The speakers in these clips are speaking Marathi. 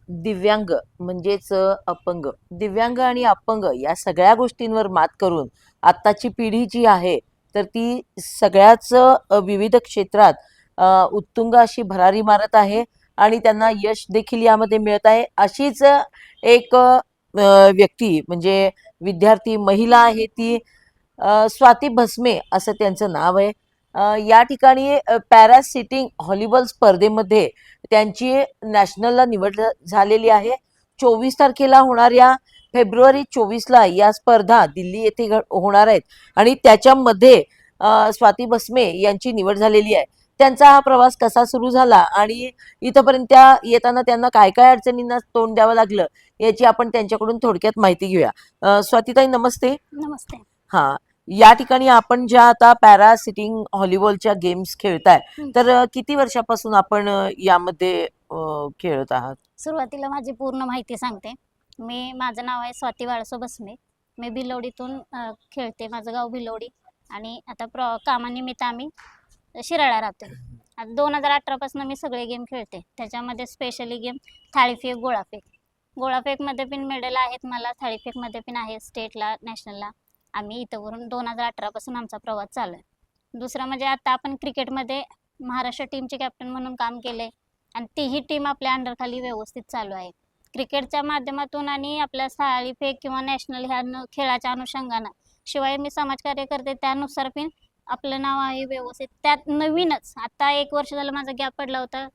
दिव्यांग म्हणजेच अपंग, दिव्यांग आणि अपंग या सगळ्या गोष्टींवर मात करून आत्ताची पिढी जी आहे तर ती सगळ्याच विविध क्षेत्रात उत्तुंग अशी भरारी मारत आहे आणि त्यांना यश देखील यामध्ये मिळत आहे. अशीच एक व्यक्ती म्हणजे विद्यार्थी महिला आहे ती स्वाती भस्मे असं त्यांचं नाव आहे. या ठिकाणी पॅरा सिटिंग व्हॉलीबॉल स्पर्धेमध्ये त्यांची नॅशनलला निवड झालेली आहे. 24 तारखेला होणाऱ्या फेब्रुवारी 24ला या स्पर्धा दिल्ली येथे होणार आहेत आणि त्याच्यामध्ये स्वाती भस्मे यांची निवड झालेली आहे. त्यांचा हा प्रवास कसा सुरू झाला आणि इथपर्यंत त्या येताना त्यांना काय काय अडचणींना तोंड द्यावं लागलं याची आपण त्यांच्याकडून थोडक्यात माहिती घेऊया. स्वातीताई नमस्ते. नमस्ते. हा, या ठिकाणी आपण ज्या आता पॅरा सिटिंग व्हॉलीबॉलच्या गेम्स खेळताय तर किती वर्षापासून आपण यामध्ये खेळत आहात? सुरुवातीला माझी पूर्ण माहिती सांगते. माझं नाव आहे स्वाती वाळसो भस्मे. मी भिलवडीतून खेळते. माझं गाव भिलवडी आणि आता कामानिमित्त आम्ही शिराळा राहतोय. आता 2018 पासून मी सगळे गेम खेळते. त्याच्यामध्ये स्पेशली गेम थाळीफेक, गोळाफेक. गोळाफेकमध्ये पण मेडल आहेत मला, थाळीफेकमध्ये पण आहे स्टेटला, नॅशनलला. आम्ही इथंवरून 2018 पासून आमचा प्रवास चालू आहे. दुसरं म्हणजे आता आपण क्रिकेटमध्ये महाराष्ट्र टीमचे कॅप्टन म्हणून काम केले आणि तीही टीम आपल्या अंडरखाली व्यवस्थित चालू आहे. क्रिकेटच्या माध्यमातून आणि आपल्या थाळीफेक किंवा नॅशनल ह्या खेळाच्या अनुषंगानं, शिवाय मी समाजकार्य करते त्यानुसार पण आपलं नाव आहे व्यवस्थित. त्यात नवीनच आता 1 वर्ष झालं माझा गॅप पडला होता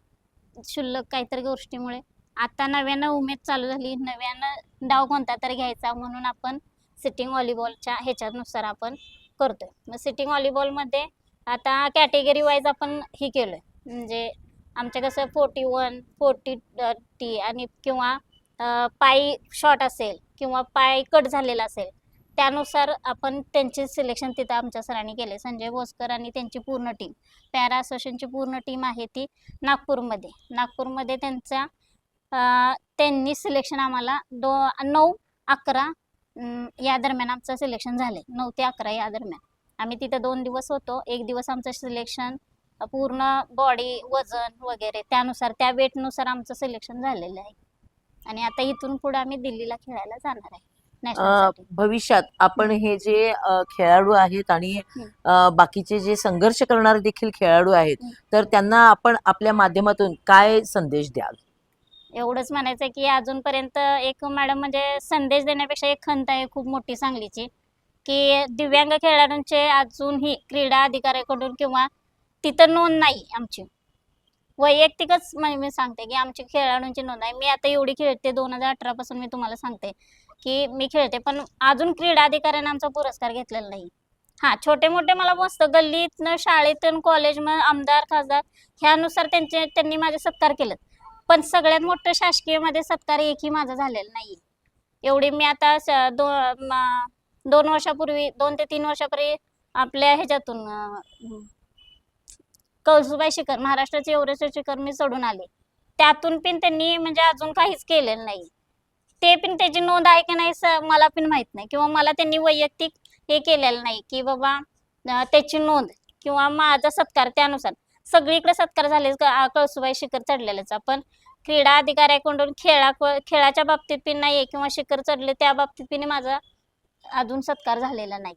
क्षुल्लक काहीतरी गोष्टीमुळे. आता नव्यानं उमेद चालू झाली, नव्यानं डाव कोणता तरी घ्यायचा म्हणून आपण सिटिंग व्हॉलीबॉलच्या ह्याच्यानुसार आपण करतोय. मग सिटिंग व्हॉलीबॉलमध्ये आता कॅटेगरी वाईज आपण हे केलं म्हणजे आमचं कसं 41, 40 आणि किंवा पाय शॉर्ट असेल किंवा पाय कट झालेला असेल त्यानुसार आपण त्यांचे सिलेक्शन तिथं आमच्या सरांनी केले. संजय भोसकर आणि त्यांची पूर्ण टीम, पॅरा असोसिएशनची पूर्ण टीम आहे ती नागपूरमध्ये त्यांनी सिलेक्शन आम्हाला 9-11 या दरम्यान आमचं सिलेक्शन झाले. 9 ते 11 या दरम्यान आम्ही तिथं 2 दिवस होतो. 1 दिवस आमचं सिलेक्शन पूर्ण बॉडी वजन वगैरे त्यानुसार त्या वेटनुसार आमचं सिलेक्शन झालेलं आहे आणि आता इथून पुढे आम्ही दिल्लीला खेळायला जाणार आहे नॅशनलसाठी. भविष्यात आपण हे जे खेळाडू आहेत आणि बाकीचे जे संघर्ष करणारे देखील खेळाडू आहेत तर त्यांना आपण आपल्या माध्यमातून काय संदेश द्याल? एवढंच म्हणायचं की अजूनपर्यंत एक मॅडम म्हणजे संदेश देण्यापेक्षा एक खंत आहे खूप मोठी सांगलीची, की दिव्यांग खेळाडूंचे अजूनही क्रीडा अधिकाऱ्याकडून किंवा तिथं नोंद नाही आमची. वैयक्तिकच मी सांगते की आमची खेळाडूंची नोंद आहे. मी आता एवढी खेळते 2018 पासून, मी तुम्हाला सांगते की मी खेळते, पण अजून क्रीडा अधिकाऱ्याने आमचा पुरस्कार घेतलेला नाही. हां, छोटे मोठे मला मस्त गल्लीतनं, शाळेतून, कॉलेजमध्ये, आमदार, खासदार ह्यानुसार त्यांनी माझे सत्कार केलेत, पण सगळ्यात मोठं शासकीयमध्ये सत्कार एकही माझा झालेला नाही. एवढी मी आता 2 वर्षापूर्वी, 2 ते 3 वर्षापूर्वी आपल्या ह्याच्यातून कळसुबाई शिखर, महाराष्ट्राचे एव्हरेस्ट शिखर मी चढून आले. त्यातून पण त्यांनी म्हणजे अजून काहीच केलेलं नाही. ते पण त्याची नोंद आहे की नाही मला पण माहीत नाही, किंवा मला त्यांनी वैयक्तिक हे केलेलं नाही की बाबा त्याची नोंद किंवा माझा सत्कार. त्यानुसार सगळीकडे सत्कार झाले कळसुबाई शिखर चढलेल्याचा, पण क्रीडा अधिकाऱ्याकडून खेळाच्या बाबतीत पण नाही किंवा शिखर चढले त्या बाबतीत पण माझा अजून सत्कार झालेला नाही.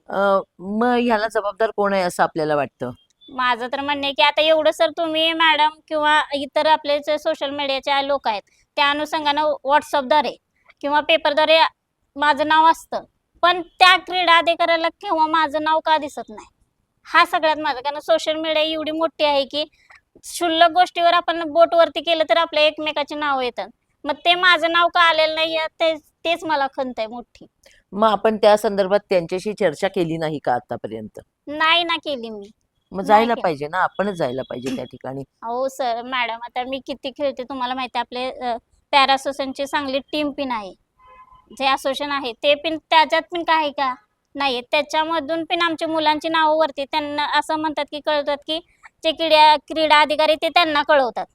मग ह्याला जबाबदार कोण आहे असं आपल्याला वाटतं? माझं तर म्हणणं आहे की आता एवढं सर तुम्ही मॅडम किंवा इतर आपले जे सोशल मीडियाचे लोक आहेत त्या अनुषंगानं व्हॉट्सअपद्वारे किंवा पेपरद्वारे माझं नाव असतं, पण त्या क्रीडा अधिकाऱ्याला किंवा माझं नाव का दिसत नाही, हा सगळ्यात माझं. कारण सोशल मीडिया एवढी मोठी आहे की क्षुल्लक गोष्टीवर आपण बोटवरती केलं तर आपल्या एकमेकाची नाव येतात, मग ते माझं नाव का आलेलं नाही तेच मला खंत आहे मोठी. मग आपण त्या संदर्भात त्यांच्याशी चर्चा केली नाही का आतापर्यंत? नाही ना केली मी. मग जायला पाहिजे ना, आपणच जायला पाहिजे त्या ठिकाणी. हो सर मॅडम, आता मी किती खेळते तुम्हाला माहिती आहे. आपले पॅरा असोसिएशनची चांगली टीम पण आहे, जे असोसिएशन आहे ते पण त्याच्यात पण काही का नाही, त्याच्यामधून पण आमच्या मुलांची नावं वरती त्यांना असं म्हणतात की कळतात की जे क्रीडा अधिकारी ते त्यांना कळवतात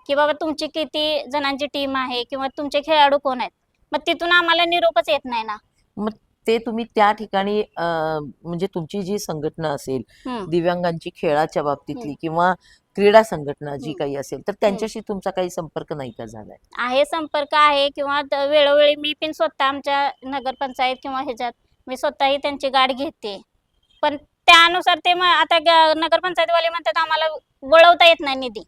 की बाबा तुमची किती जणांची टीम आहे किंवा तुमचे खेळाडू कोण आहेत, मग तिथून आम्हाला निरोपच येत नाही ना. मग ते तुम्ही त्या ठिकाणी म्हणजे तुमची जी संघटना असेल दिव्यांगांची खेळाच्या बाबतीतली किंवा क्रीडा संघटना जी हम्म. काही असेल तर त्यांच्याशी तुमचा काही संपर्क नाही का झालाय? आहे संपर्क आहे किंवा वेळोवेळी मी पण स्वतः आमच्या नगरपंचायत किंवा ह्याच्यात मी स्वतःही त्यांची गाठ घेते. पण त्यानुसार ते आता नगरपंचायतवाले म्हणतात आम्हाला वळवता येत नाही निधी.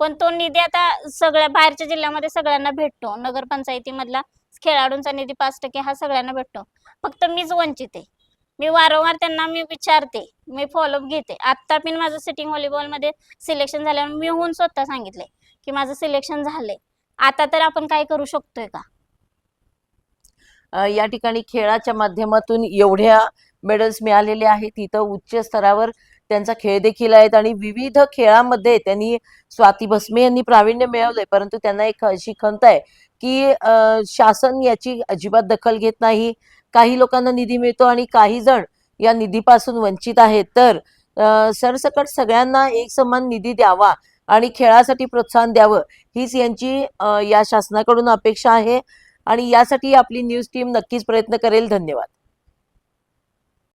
पण तो निधी आता सगळ्या बाहेरच्या जिल्ह्यामध्ये सगळ्यांना भेटतो. नगरपंचायतीमधला खेळाडूंचा निधी 5% हा सगळ्यांना भेटतो. फक्त मीच वंचित आहे. मी वारंवार त्यांना विचारते, मी फॉलोअप घेते. आत्ता पण माझं सिटिंग व्हॉलीबॉलमध्ये सिलेक्शन झाल्यावर मी होऊन स्वतः सांगितलंय की माझं सिलेक्शन झालंय. आता तर आपण काय करू शकतोय का? या ठिकाणी खेळाच्या माध्यमातून एवढ्या मेडल्स मिळालेले आहेत, इथं उच्च स्तरावर त्यांचा खेळ देखील आहेत आणि विविध खेळामध्ये त्यांनी स्वाती भस्मे यांनी प्रावीण्य मिळवलंय. परंतु त्यांना एक अशी खंत आहे की शासन याची अजिबात दखल घेत नाही. काही लोकांना निधी मिळतो आणि काही जण या निधीपासून वंचित आहेत. तर सरसकट सगळ्यांना एक समान निधी द्यावा आणि खेळासाठी प्रोत्साहन द्यावं हीच यांची या शासनाकडून अपेक्षा आहे आणि यासाठी आपली न्यूज टीम नक्कीच प्रयत्न करेल. धन्यवाद.